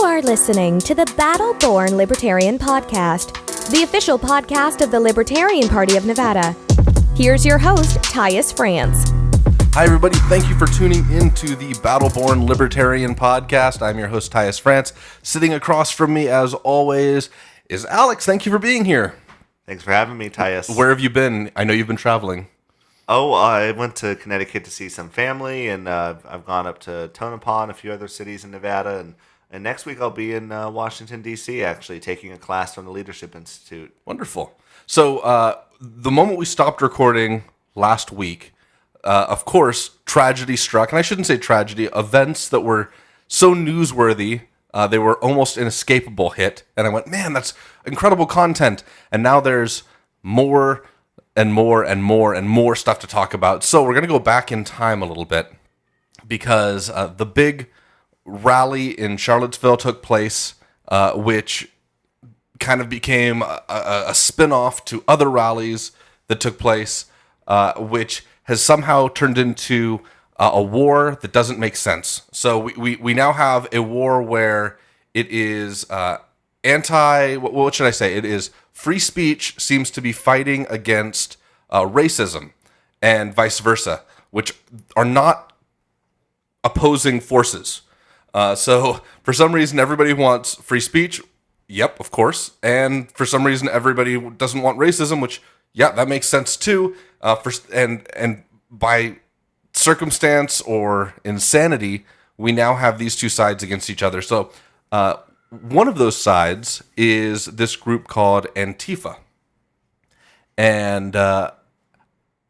are listening to the Battle Born Libertarian Podcast, the official podcast of the Libertarian Party of Nevada. Here's your host, Tyus France. Hi, everybody. Thank you for tuning into the Battle Born Libertarian Podcast. I'm your host, Tyus France. Sitting across from me, as always, is Alex. Thank you for being here. Thanks for having me, Tyus. Where have you been? I know you've been traveling. Oh, I went to Connecticut to see some family, and I've gone up to Tonopah and a few other cities in Nevada, and next week I'll be in Washington, D.C., actually, taking a class from the Leadership Institute. Wonderful. So, the moment we stopped recording last week, of course, tragedy struck, and I shouldn't say tragedy, events that were so newsworthy, they were almost inescapable hit, and I went, man, that's incredible content, and now there's more and more and more and more stuff to talk about. So we're going to go back in time a little bit, because the big rally in Charlottesville took place, which kind of became a spin-off to other rallies that took place, which has somehow turned into a war that doesn't make sense. So we now have a war where it is what should I say? It is free speech seems to be fighting against racism and vice versa, which are not opposing forces. So for some reason, everybody wants free speech. Yep, of course. And for some reason, everybody doesn't want racism, which, yeah, that makes sense too. And by circumstance or insanity, we now have these two sides against each other. So one of those sides is this group called Antifa. And I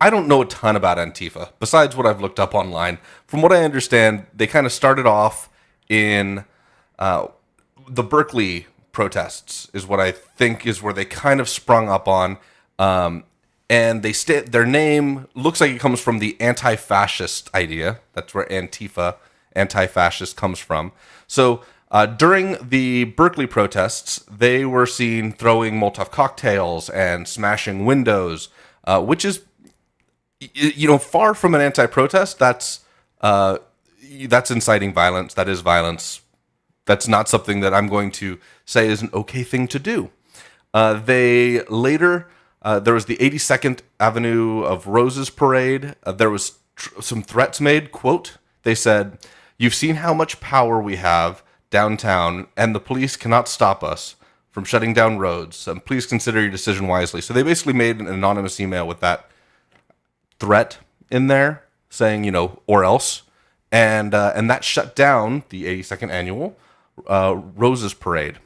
don't know a ton about Antifa, besides what I've looked up online. From what I understand, they kind of started off in the Berkeley Protests, is what I think is where they kind of sprung up on. And their name looks like it comes from the anti-fascist idea. That's where Antifa, anti-fascist, comes from. So during the Berkeley protests, they were seen throwing Molotov cocktails and smashing windows, which is, far from an anti-protest. That's inciting violence. That is violence. That's not something that I'm going to say is an okay thing to do. They later... there was the 82nd Avenue of Roses parade. There was some threats made. Quote, they said, "You've seen how much power we have downtown, and the police cannot stop us from shutting down roads. And please consider your decision wisely." So they basically made an anonymous email with that threat in there, saying, or else. And that shut down the 82nd Annual Roses Parade.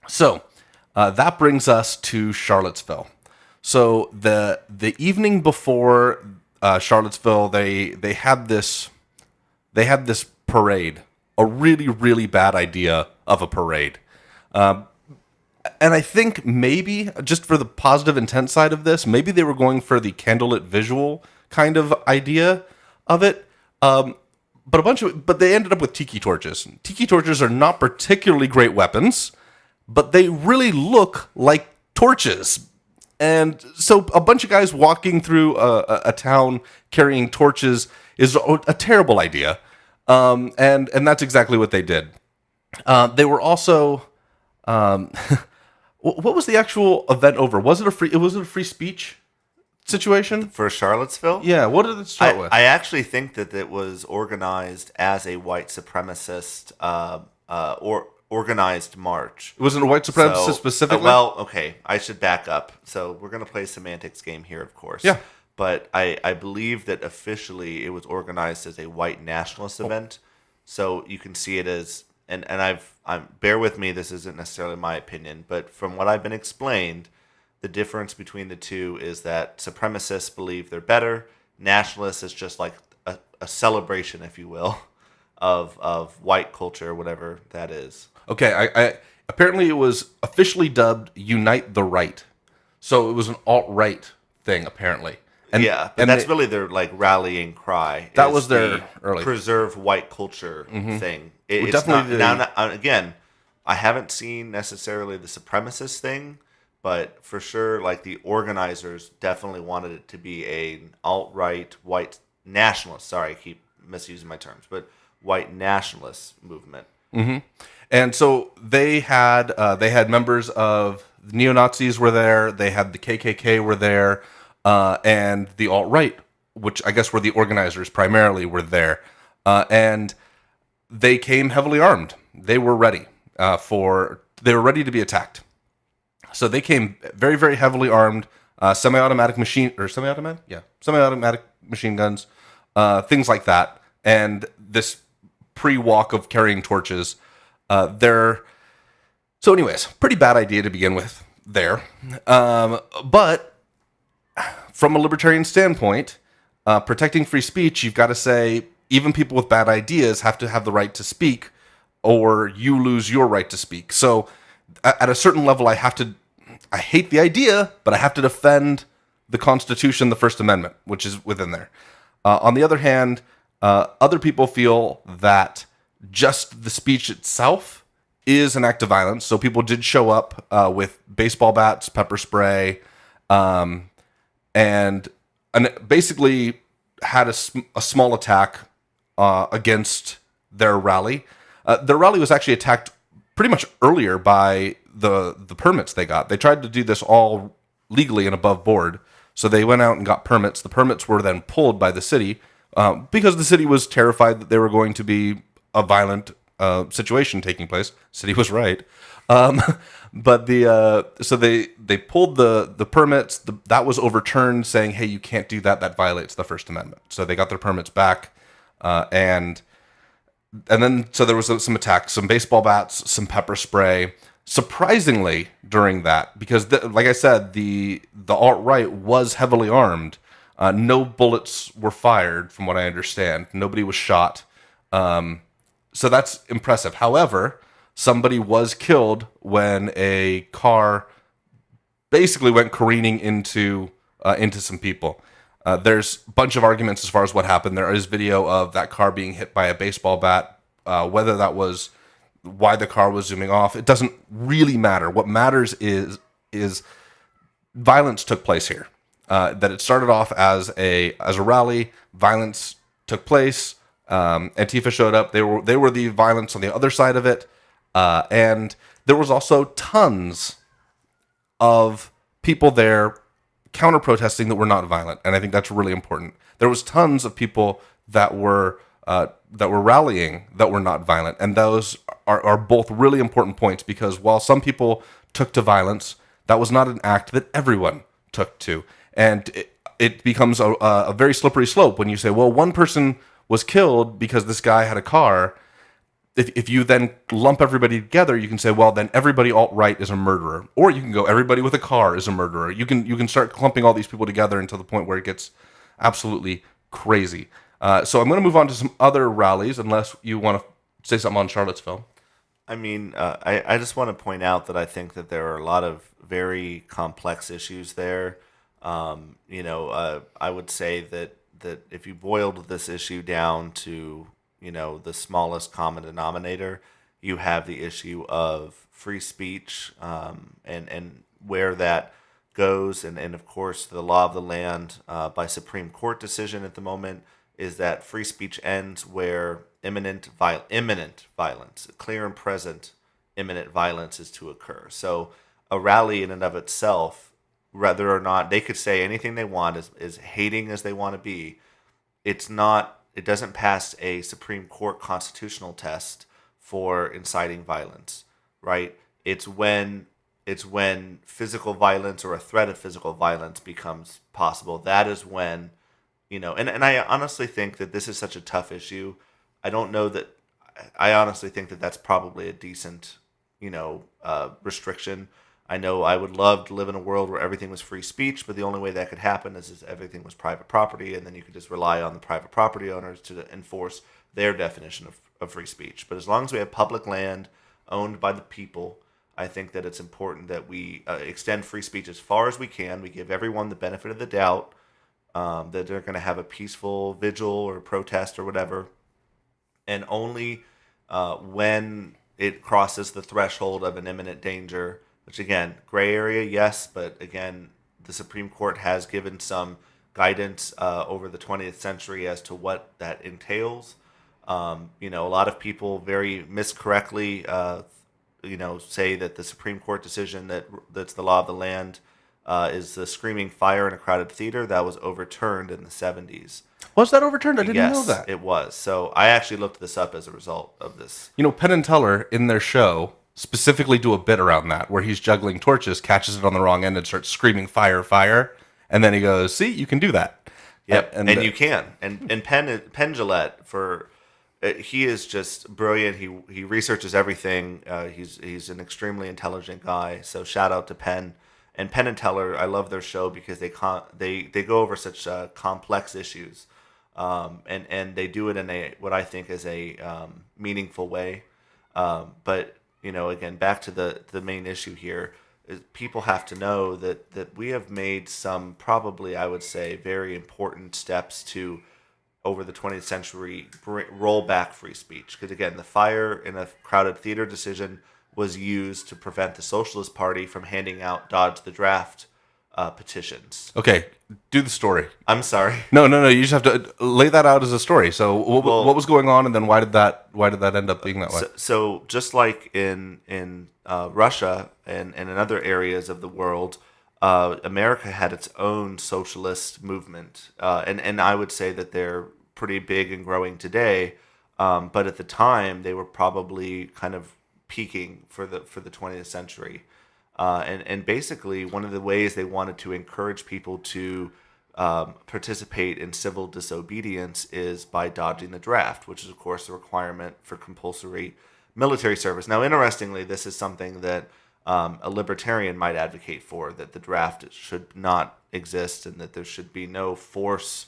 So that brings us to Charlottesville. So the evening before Charlottesville, they had this parade, a really, really bad idea of a parade. And I think maybe, just for the positive intent side of this, maybe they were going for the candlelit visual kind of idea of it. But they ended up with tiki torches. Tiki torches are not particularly great weapons, but they really look like torches. And so a bunch of guys walking through a town carrying torches is a terrible idea. And that's exactly what they did. They were also... what was the actual event over? Was it a free speech situation? For Charlottesville? Yeah, what did it start with? I actually think that it was organized as a white supremacist organized march. It wasn't a white supremacist specifically? Okay, I should back up. So we're going to play a semantics game here, of course. Yeah. But I believe that officially it was organized as a white nationalist event. So you can see it as, and I'm bear with me, this isn't necessarily my opinion, but from what I've been explained, the difference between the two is that supremacists believe they're better. Nationalists is just like a celebration, if you will, of white culture, whatever that is. Okay, I apparently it was officially dubbed Unite the Right. So it was an alt-right thing, apparently. And that's really their rallying cry. That was their early preserve white culture thing. It's definitely not, again, I haven't seen necessarily the supremacist thing, but for sure, the organizers definitely wanted it to be an alt-right white nationalist. Sorry, I keep misusing my terms, but white nationalist movement. And so they had members of the neo-Nazis were there, they had the KKK were there, and the alt-right, which I guess were the organizers primarily, were there. And they came heavily armed. They were ready ready to be attacked. So they came very, very heavily armed, semi-automatic machine guns, things like that, and this pre-walk of carrying torches. So anyways, pretty bad idea to begin with there. But from a libertarian standpoint, protecting free speech, you've got to say even people with bad ideas have to have the right to speak, or you lose your right to speak. So at a certain level, I hate the idea, but I have to defend the Constitution, the First Amendment, which is within there. On the other hand, other people feel that just the speech itself is an act of violence. So people did show up with baseball bats, pepper spray, and basically had a small attack against their rally. Their rally was actually attacked pretty much earlier by the permits they got. They tried to do this all legally and above board. So they went out and got permits. The permits were then pulled by the city because the city was terrified that they were going to be a violent situation taking place. City was right. But so they pulled the permits. That was overturned, saying, "Hey, you can't do that. That violates the First Amendment." So they got their permits back, and then so there was some attacks, some baseball bats, some pepper spray. Surprisingly, during that, because like I said, the alt-right was heavily armed. No bullets were fired, from what I understand. Nobody was shot. So that's impressive. However, somebody was killed when a car basically went careening into some people. There's a bunch of arguments as far as what happened. There is video of that car being hit by a baseball bat. Whether that was why the car was zooming off, it doesn't really matter. What matters is violence took place here. That it started off as a rally. Violence took place. Antifa showed up. They were the violence on the other side of it, and there was also tons of people there counter protesting that were not violent, and I think that's really important. There was tons of people that were rallying that were not violent, and those are both really important points, because while some people took to violence, that was not an act that everyone took to, and it becomes a very slippery slope when you say, well, one person was killed because this guy had a car. If you then lump everybody together, you can say, well, then everybody alt-right is a murderer. Or you can go, everybody with a car is a murderer. You can start clumping all these people together until the point where it gets absolutely crazy. So I'm going to move on to some other rallies, unless you want to say something on Charlottesville. I mean, I just want to point out that I think that there are a lot of very complex issues there. I would say that if you boiled this issue down to, the smallest common denominator, you have the issue of free speech, and where that goes. And of course, the law of the land by Supreme Court decision at the moment is that free speech ends where imminent violence, clear and present imminent violence is to occur. So a rally in and of itself, whether or not they could say anything they want, as hating as they want to be, it doesn't pass a Supreme Court constitutional test for inciting violence, right? It's when physical violence or a threat of physical violence becomes possible. That is when, and I honestly think that this is such a tough issue. I honestly think that that's probably a decent, restriction. I know I would love to live in a world where everything was free speech, but the only way that could happen is everything was private property, and then you could just rely on the private property owners to enforce their definition of free speech. But as long as we have public land owned by the people, I think that it's important that we extend free speech as far as we can. We give everyone the benefit of the doubt that they're going to have a peaceful vigil or protest or whatever, and only when it crosses the threshold of an imminent danger, which again, gray area, yes, but again, the Supreme Court has given some guidance over the 20th century as to what that entails. A lot of people very miscorrectly, say that the Supreme Court decision that's the law of the land is the screaming fire in a crowded theater. That was overturned in the 70s. Was that overturned? I didn't know that. Yes, it was. So I actually looked this up as a result of this. Penn and Teller, in their show, specifically do a bit around that, where he's juggling torches, catches it on the wrong end, and starts screaming, fire, fire. And then he goes, see, you can do that. Yep, and you can. And Penn Jillette, he is just brilliant. He researches everything. He's an extremely intelligent guy. So shout out to Penn. And Penn and Teller, I love their show because they go over such complex issues, and they do it in what I think is a meaningful way. But again, back to the main issue here is people have to know that we have made some, probably I would say, very important steps to, over the 20th century, roll back free speech. Because again, the fire in a crowded theater decision was used to prevent the Socialist Party from handing out Dodge the Draft petitions. Okay, do the story. I'm sorry. No. You just have to lay that out as a story. So what was going on, and then why did that end up being that way? So just like in Russia and in other areas of the world, America had its own socialist movement, and I would say that they're pretty big and growing today. But at the time, they were probably kind of peaking for the 20th century. And basically, one of the ways they wanted to encourage people to participate in civil disobedience is by dodging the draft, which is, of course, a requirement for compulsory military service. Now, interestingly, this is something that a libertarian might advocate for, that the draft should not exist and that there should be no force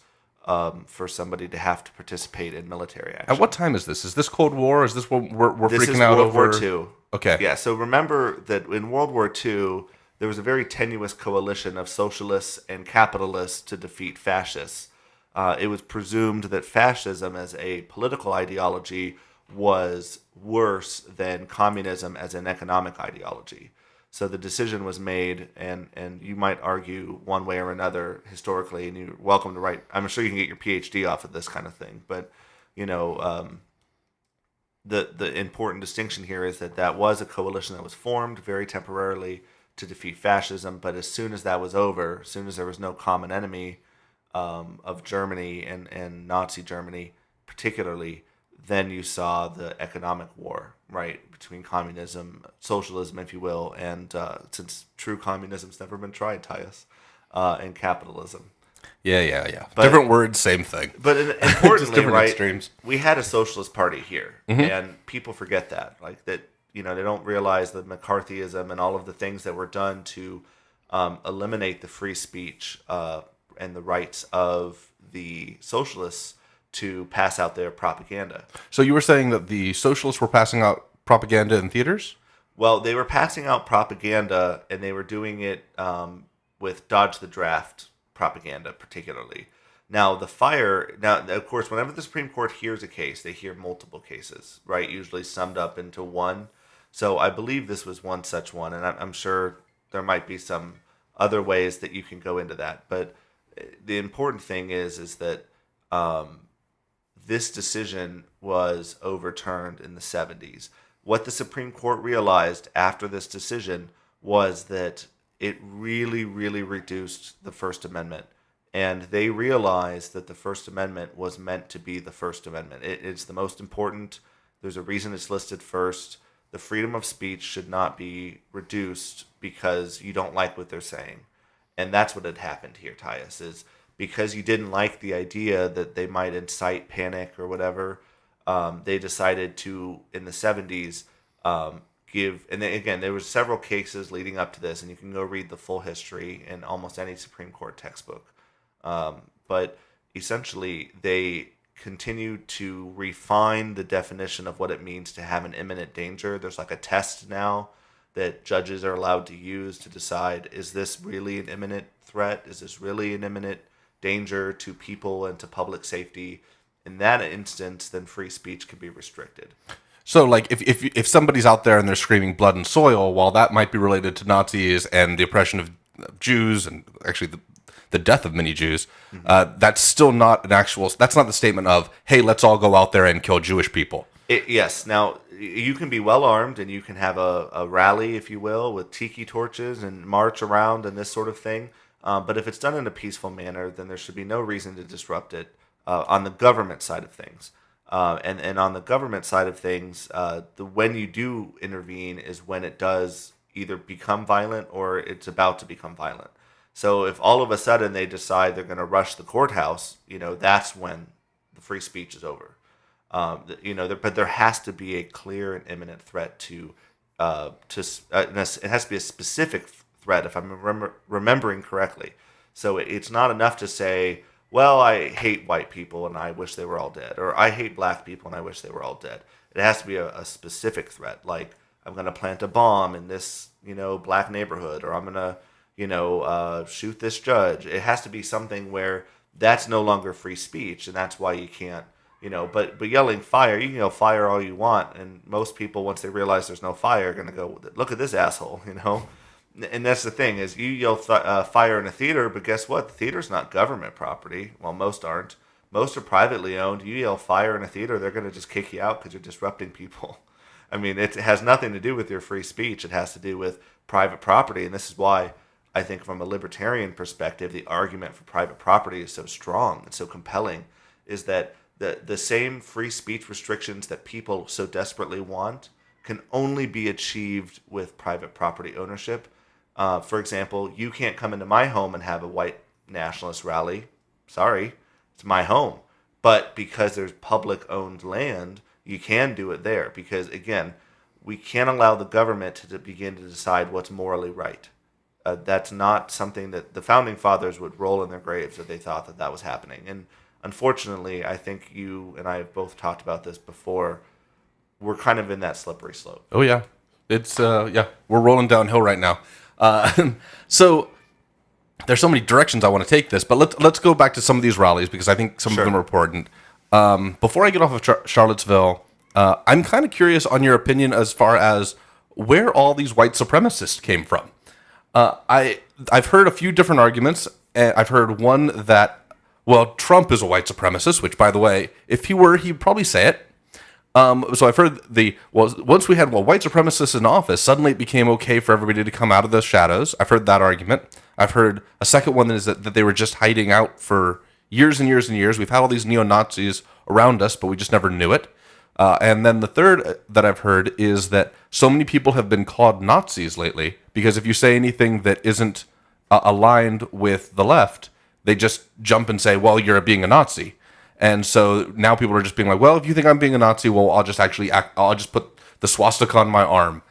for somebody to have to participate in military action. At what time is this? Is this Cold War? Is this what we're This freaking is out World over? War II. Okay. Yeah, so remember that in World War II, there was a very tenuous coalition of socialists and capitalists to defeat fascists. It was presumed that fascism as a political ideology was worse than communism as an economic ideology. So the decision was made, and you might argue one way or another historically, and you're welcome to write. I'm sure you can get your PhD off of this kind of thing, but the important distinction here is that was a coalition that was formed very temporarily to defeat fascism, but as soon as that was over, as soon as there was no common enemy of Germany and Nazi Germany particularly, then you saw the economic war, right, between communism, socialism, if you will, and since true communism's never been tried, Tyus, and capitalism. Yeah. But, different words, same thing. But importantly, right, extremes. We had a socialist party here, and people forget that, like that. They don't realize that McCarthyism and all of the things that were done to eliminate the free speech and the rights of the socialists to pass out their propaganda. So you were saying that the socialists were passing out propaganda in theaters? Well, they were passing out propaganda, and they were doing it with Dodge the Draft propaganda, particularly. Now, of course, whenever the Supreme Court hears a case, they hear multiple cases, right? Usually summed up into one. So I believe this was one such one, and I'm sure there might be some other ways that you can go into that. But the important thing is that this decision was overturned in the 70s. What the Supreme Court realized after this decision was that it really, really reduced the First Amendment. And they realized that the First Amendment was meant to be the First Amendment. It's the most important. There's a reason it's listed first. The freedom of speech should not be reduced because you don't like what they're saying. And that's what had happened here, Tyus, is because you didn't like the idea that they might incite panic or whatever, they decided to, in the 70s, give, and then, again, there was several cases leading up to this, and you can go read the full history in almost any Supreme Court textbook. But essentially, they continued to refine the definition of what it means to have an imminent danger. There's like a test now that judges are allowed to use to decide, is this really an imminent threat? Is this really an imminent danger to people and to public safety? In that instance, then free speech can be restricted. So, like, if somebody's out there and they're screaming blood and soil, while that might be related to Nazis and the oppression of Jews and actually the death of many Jews, that's still not that's not the statement of, hey, let's all go out there and kill Jewish people. Yes. Now, you can be well armed and you can have a rally, if you will, with tiki torches and march around and this sort of thing. But if it's done in a peaceful manner, then there should be no reason to disrupt it on the government side of things. And on the government side of things, when you do intervene is when it does either become violent or it's about to become violent. So if all of a sudden they decide they're going to rush the courthouse, that's when the free speech is over. But there has to be a clear and imminent threat it has to be a specific threat, if I'm remembering correctly. So it's not enough to say, well, I hate white people and I wish they were all dead, or I hate black people and I wish they were all dead. It has to be a specific threat, like I'm going to plant a bomb in this, black neighborhood, or I'm going to, shoot this judge. It has to be something where that's no longer free speech, and that's why you can't. But yelling fire, you can yell fire all you want, and most people, once they realize there's no fire, are going to go, look at this asshole, And that's the thing, is you yell fire in a theater, but guess what? The theater's not government property. Well, most aren't. Most are privately owned. You yell fire in a theater, they're going to just kick you out because you're disrupting people. I mean, it has nothing to do with your free speech. It has to do with private property, and this is why I think from a libertarian perspective, the argument for private property is so strong and so compelling, is that the same free speech restrictions that people so desperately want can only be achieved with private property ownership. For example, you can't come into my home and have a white nationalist rally. Sorry, it's my home. But because there's public-owned land, you can do it there. Because, again, we can't allow the government to begin to decide what's morally right. That's not something that the Founding Fathers would roll in their graves if they thought that was happening. And unfortunately, I think you and I have both talked about this before. We're kind of in that slippery slope. Oh, yeah. It's, we're rolling downhill right now. So there's so many directions I want to take this, but let's go back to some of these rallies because I think some of them are important. Before I get off of Charlottesville, I'm kind of curious on your opinion as far as where all these white supremacists came from. I've heard a few different arguments. I've heard one that, well, Trump is a white supremacist, which, by the way, if he were, he'd probably say it. So I've heard once we had white supremacists in office, suddenly it became okay for everybody to come out of the shadows. I've heard that argument. I've heard a second one is that they were just hiding out for years and years and years. We've had all these neo-Nazis around us, but we just never knew it. And then the third that I've heard is that so many people have been called Nazis lately because if you say anything that isn't aligned with the left, they just jump and say, well, you're being a Nazi. And so now people are just being like, well, if you think I'm being a Nazi, well, I'll just put the swastika on my arm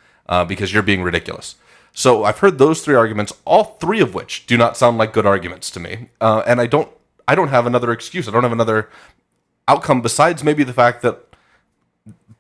because you're being ridiculous. So I've heard those three arguments, all three of which do not sound like good arguments to me. And I don't have another excuse. I don't have another outcome besides maybe the fact that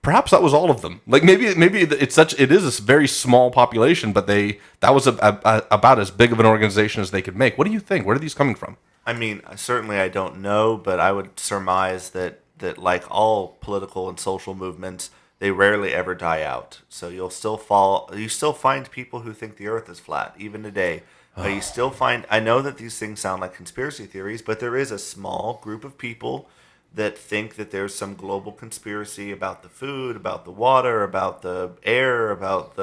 perhaps that was all of them. Like maybe it is a very small population, but that was about as big of an organization as they could make. What do you think? Where are these coming from? I mean, certainly I don't know, but I would surmise that like all political and social movements, they rarely ever die out. So you still find people who think the earth is flat, even today. You still find, I know that these things sound like conspiracy theories, but there is a small group of people that think that there's some global conspiracy about the food, about the water, about the air, about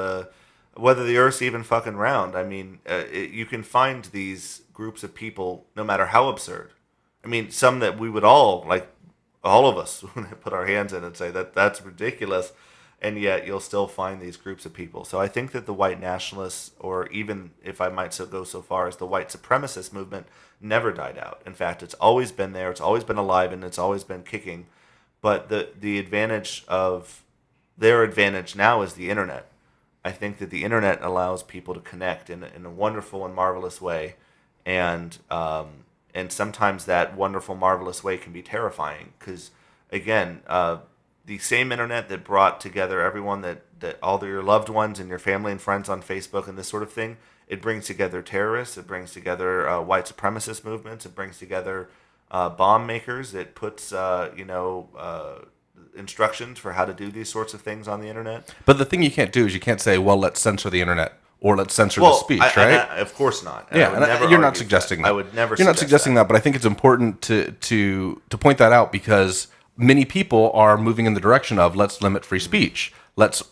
whether the earth's even fucking round. I mean, you can find these groups of people, no matter how absurd. I mean, some that we would all of us, put our hands in and say that that's ridiculous, and yet you'll still find these groups of people. So I think that the white nationalists, or even if I might go so far as the white supremacist movement, never died out. In fact, it's always been there, it's always been alive, and it's always been kicking. But the advantage of their advantage now is the internet. I think that the internet allows people to connect in a wonderful and marvelous way, and sometimes that wonderful, marvelous way can be terrifying because, again, the same internet that brought together everyone that all your loved ones and your family and friends on Facebook and this sort of thing, it brings together terrorists, it brings together white supremacist movements, it brings together bomb makers, it puts instructions for how to do these sorts of things on the internet. But the thing you can't do is you can't say, well, let's censor the internet. or let's censor the speech, right? Of course not. You're not suggesting that. I would never. You're not suggesting that, but I think it's important to point that out because many people are moving in the direction of let's limit free speech. Let's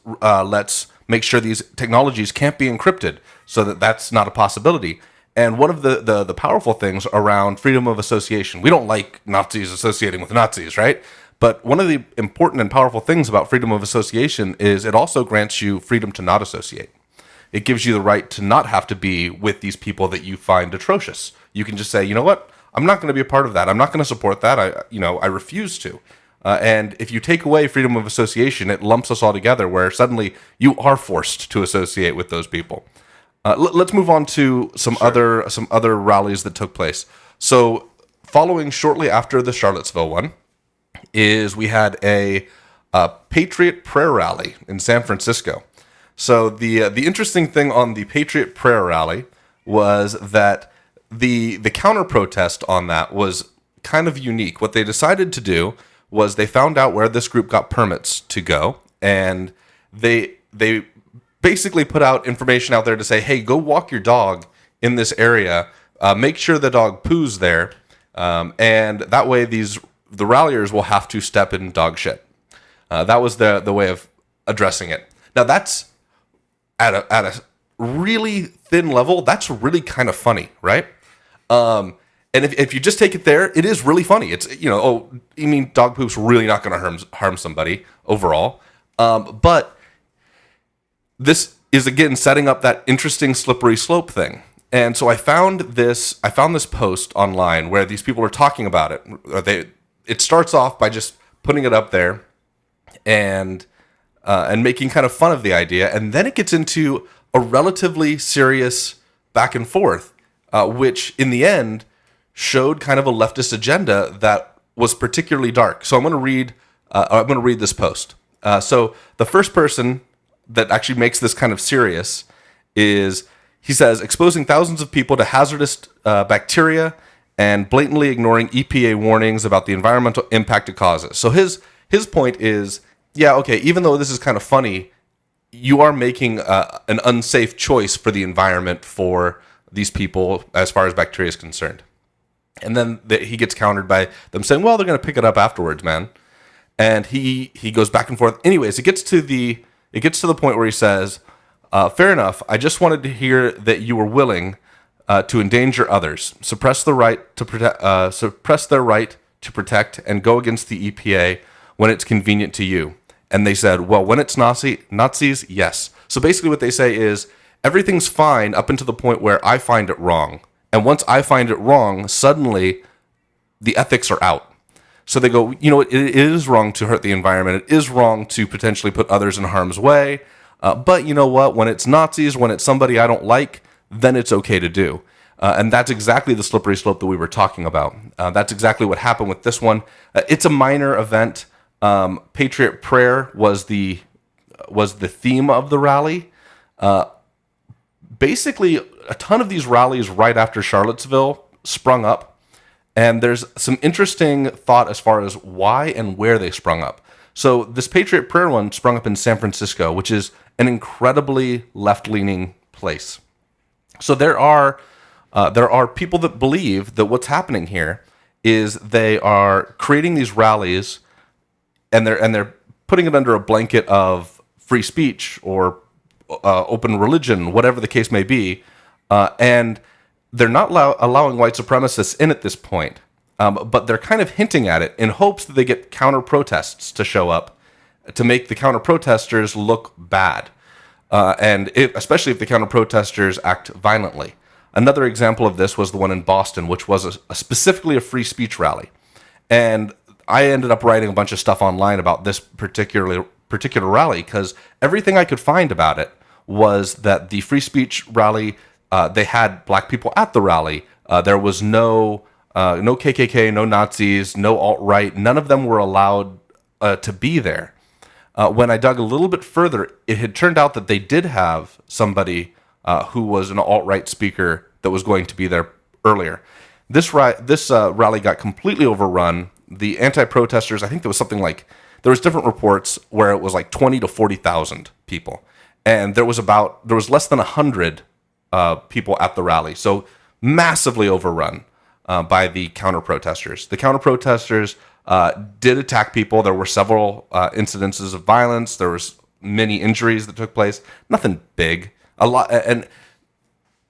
make sure these technologies can't be encrypted so that that's not a possibility. And one of the powerful things around freedom of association, we don't like Nazis associating with Nazis, right? But one of the important and powerful things about freedom of association is it also grants you freedom to not associate. It gives you the right to not have to be with these people that you find atrocious. You can just say, you know what? I'm not going to be a part of that. I'm not going to support that. I refuse to. And if you take away freedom of association, it lumps us all together where suddenly you are forced to associate with those people. Let's move on to some other rallies that took place. So following shortly after the Charlottesville one is we had a Patriot Prayer rally in San Francisco. So the interesting thing on the Patriot Prayer rally was that the counter protest on that was kind of unique. What they decided to do was they found out where this group got permits to go, and they basically put out information out there to say, hey, go walk your dog in this area, make sure the dog poos there, and that way the ralliers will have to step in dog shit. That was the way of addressing it. Now that's at a really thin level, that's really kind of funny, right? And if you just take it there, it is really funny. It's, you mean dog poop's really not going to harm somebody overall. But this is, again, setting up that interesting slippery slope thing. And so I found this post online where these people are talking about it. It starts off by just putting it up there and making kind of fun of the idea. And then it gets into a relatively serious back and forth, which in the end showed kind of a leftist agenda that was particularly dark. So I'm going to read this post. So the first person that actually makes this kind of serious is, he says, exposing thousands of people to hazardous bacteria and blatantly ignoring EPA warnings about the environmental impact it causes. So his point is, yeah, okay, even though this is kind of funny, you are making an unsafe choice for the environment for these people as far as bacteria is concerned. And then he gets countered by them saying, well, they're going to pick it up afterwards, man. And he goes back and forth. Anyways, it gets to the point where he says, fair enough. I just wanted to hear that you were willing to endanger others, suppress their right to protect, and go against the EPA when it's convenient to you. And they said, well, when it's Nazis, yes. So basically what they say is everything's fine up until the point where I find it wrong. And once I find it wrong, suddenly the ethics are out. So they go, it is wrong to hurt the environment. It is wrong to potentially put others in harm's way. But you know what? When it's Nazis, when it's somebody I don't like, then it's okay to do. And that's exactly the slippery slope that we were talking about. That's exactly what happened with this one. It's a minor event. Patriot Prayer was the theme of the rally. Basically, a ton of these rallies right after Charlottesville sprung up. And there's some interesting thought as far as why and where they sprung up. So this Patriot Prayer one sprung up in San Francisco, which is an incredibly left-leaning place. So there are people that believe that what's happening here is they are creating these rallies, and they're putting it under a blanket of free speech or open religion, whatever the case may be, and they're not allowing white supremacists in at this point, but they're kind of hinting at it in hopes that they get counter-protests to show up to make the counter-protesters look bad, especially if the counter-protesters act violently. Another example of this was the one in Boston, which was specifically a free speech rally. And I ended up writing a bunch of stuff online about this particular rally because everything I could find about it was that the free speech rally, they had black people at the rally. There was no KKK, no Nazis, no alt-right. None of them were allowed to be there. When I dug a little bit further, it had turned out that they did have somebody who was an alt-right speaker that was going to be there earlier. This rally got completely overrun. The anti-protesters, I think there was different reports where it was like 20 to 40,000 people. and there was less than 100 people at the rally, so massively overrun by the counter-protesters. The counter-protesters did attack people. There were several incidences of violence. There was many injuries that took place. Nothing big. A lot. And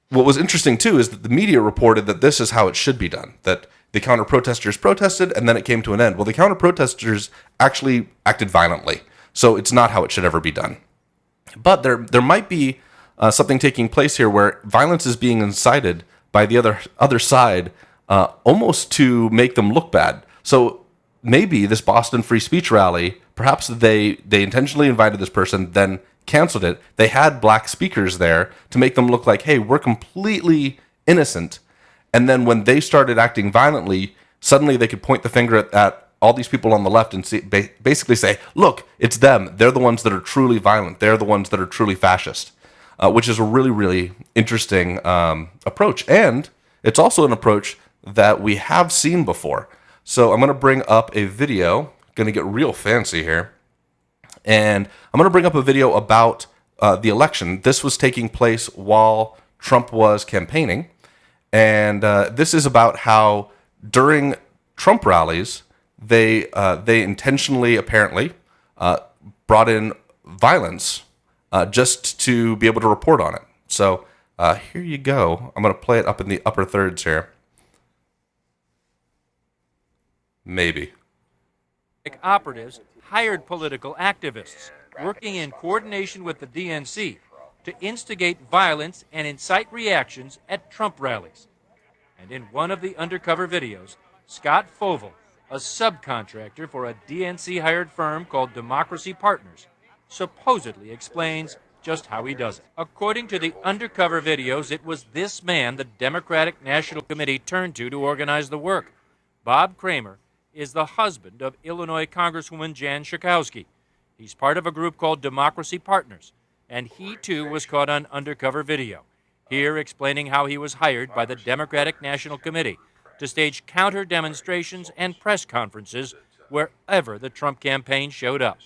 what was interesting too is that the media reported that this is how it should be done. That the counter-protesters protested, and then it came to an end. Well, the counter-protesters actually acted violently, so it's not how it should ever be done. But there might be something taking place here where violence is being incited by the other side, almost to make them look bad. So maybe this Boston free speech rally, perhaps they intentionally invited this person, then canceled it. They had black speakers there to make them look like, hey, we're completely innocent. And then when they started acting violently, suddenly they could point the finger at all these people on the left and basically say, look, it's them. They're the ones that are truly violent. They're the ones that are truly fascist, which is a really, really interesting approach. And it's also an approach that we have seen before. So I'm going to bring up a video, going to get real fancy here. And I'm going to bring up a video about the election. This was taking place while Trump was campaigning. And this is about how during Trump rallies, they intentionally, apparently, brought in violence just to be able to report on it. So here you go. I'm going to play it up in the upper thirds here. Maybe. Operatives hired political activists working in coordination with the DNC to instigate violence and incite reactions at Trump rallies. And in one of the undercover videos, Scott Fovel, a subcontractor for a DNC-hired firm called Democracy Partners, supposedly explains just how he does it. According to the undercover videos, it was this man the Democratic National Committee turned to organize the work. Bob Kramer is the husband of Illinois Congresswoman Jan Schakowsky. He's part of a group called Democracy Partners, and he too was caught on undercover video, here explaining how he was hired by the Democratic National Committee to stage counter demonstrations and press conferences wherever the Trump campaign showed up.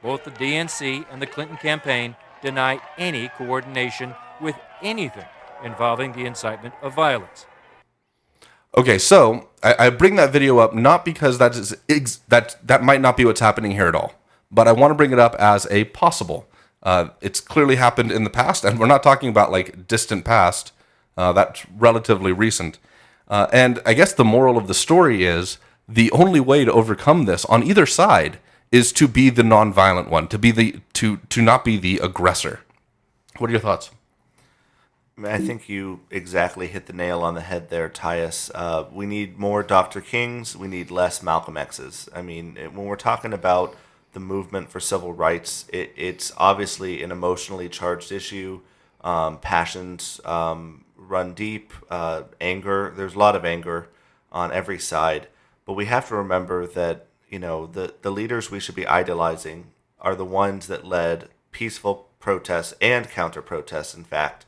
Both the DNC and the Clinton campaign deny any coordination with anything involving the incitement of violence. Okay, so I bring that video up not because that might not be what's happening here at all, but I want to bring it up as a possible. It's clearly happened in the past, and we're not talking about like distant past. That's relatively recent. And I guess the moral of the story is the only way to overcome this on either side is to be the nonviolent one, to not be the aggressor. What are your thoughts? I think you exactly hit the nail on the head there, Tyus. We need more Dr. Kings. We need less Malcolm X's. I mean, when we're talking about the movement for civil rights, it's obviously an emotionally charged issue. Passions run deep. Anger. There's a lot of anger on every side. But we have to remember that, you know, the leaders we should be idolizing are the ones that led peaceful protests and counter-protests, in fact.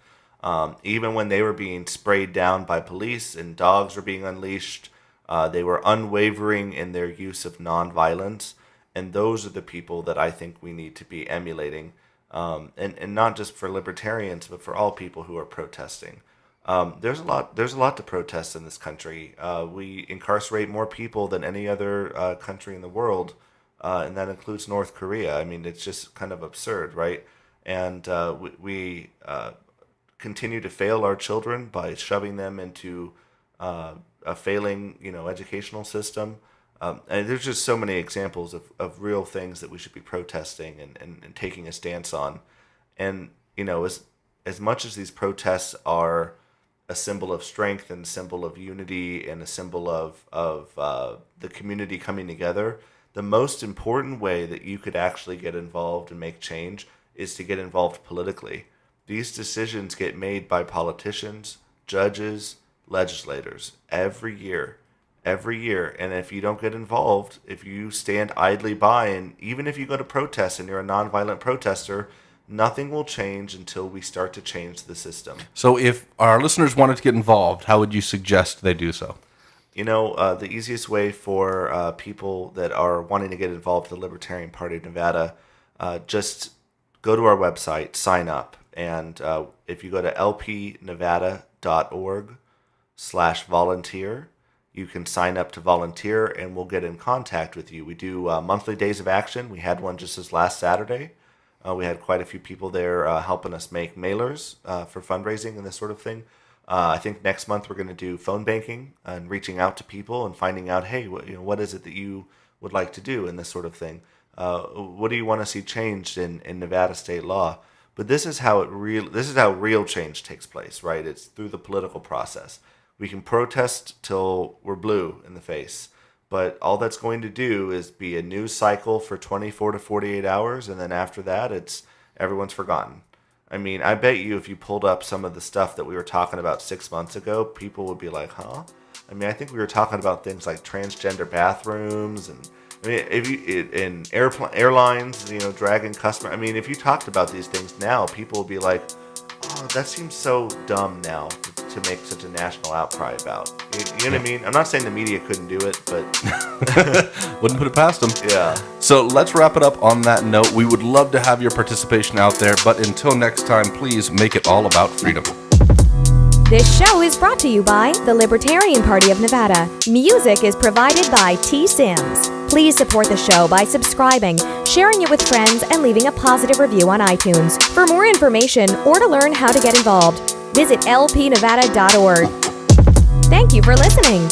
Even when they were being sprayed down by police and dogs were being unleashed, they were unwavering in their use of nonviolence. And those are the people that I think we need to be emulating. And not just for libertarians, but for all people who are protesting. There's a lot to protest in this country. We incarcerate more people than any other country in the world, and that includes North Korea. I mean, it's just kind of absurd, right? And we continue to fail our children by shoving them into a failing, educational system. And there's just so many examples of real things that we should be protesting and taking a stance on. And, as much as these protests are a symbol of strength and a symbol of unity and a symbol of the community coming together, the most important way that you could actually get involved and make change is to get involved politically. These decisions get made by politicians, judges, legislators every year. And if you don't get involved, if you stand idly by, and even if you go to protest and you're a nonviolent protester, nothing will change until we start to change the system. So if our listeners wanted to get involved, how would you suggest they do so? The easiest way for people that are wanting to get involved with the Libertarian Party of Nevada, just go to our website, sign up, and if you go to lpnevada.org/volunteer, you can sign up to volunteer, and we'll get in contact with you. We do monthly days of action. We had one just this last Saturday. We had quite a few people there helping us make mailers for fundraising and this sort of thing. I think next month we're going to do phone banking and reaching out to people and finding out, hey, what is it that you would like to do and this sort of thing. What do you want to see changed in Nevada state law? But this is how real change takes place, right? It's through the political process. We can protest till we're blue in the face, but all that's going to do is be a news cycle for 24 to 48 hours, and then after that, everyone's forgotten. I mean, I bet you if you pulled up some of the stuff that we were talking about 6 months ago, people would be like, huh? I mean, I think we were talking about things like transgender bathrooms and airlines, dragging customer. I mean, if you talked about these things now, people would be like, oh, that seems so dumb now to make such a national outcry about. You know what I mean? I'm not saying the media couldn't do it, but wouldn't put it past them. Yeah. So let's wrap it up on that note. We would love to have your participation out there, but until next time, please make it all about freedom. This show is brought to you by the Libertarian Party of Nevada. Music is provided by T. Sims. Please support the show by subscribing, sharing it with friends, and leaving a positive review on iTunes. For more information or to learn how to get involved, visit lpnevada.org. Thank you for listening.